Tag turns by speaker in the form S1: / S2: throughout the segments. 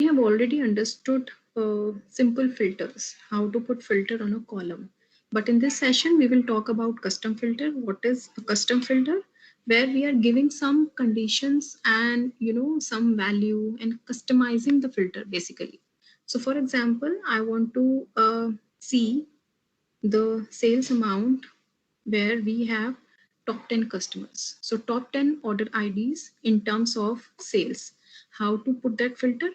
S1: have already understood simple filters, how to put filter on a column. But in this session, we will talk about custom filter. What is a custom filter? Where we are giving some conditions and some value and customizing the filter basically. So for example, I want to see the sales amount where we have top 10 customers. So top 10 order IDs in terms of sales. How to put that filter?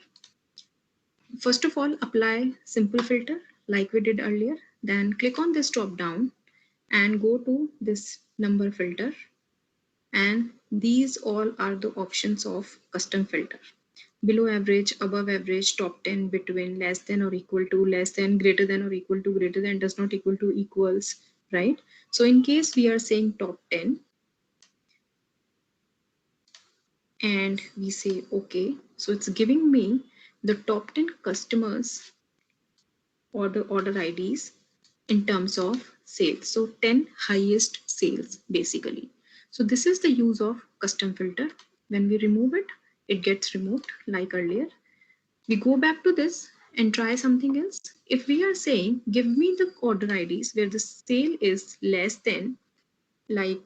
S1: First of all, apply simple filter like we did earlier. Then click on this drop down and go to this number filter. And these all are the options of custom filter. Below average, above average, top 10, between, less than or equal to, less than, greater than or equal to, greater than, does not equal to, equals, right? So in case we are saying top 10 and we say okay, so it's giving me the top 10 customers or the order IDs in terms of sales. So 10 highest sales basically. So this is the use of custom filter. When we remove it, it gets removed like earlier. We go back to this and try something else. If we are saying, give me the order IDs where the sale is less than like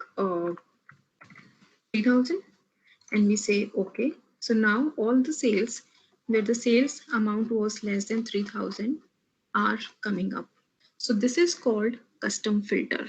S1: 3000 and we say okay. So now all the sales where the sales amount was less than 3000 are coming up. So this is called custom filter.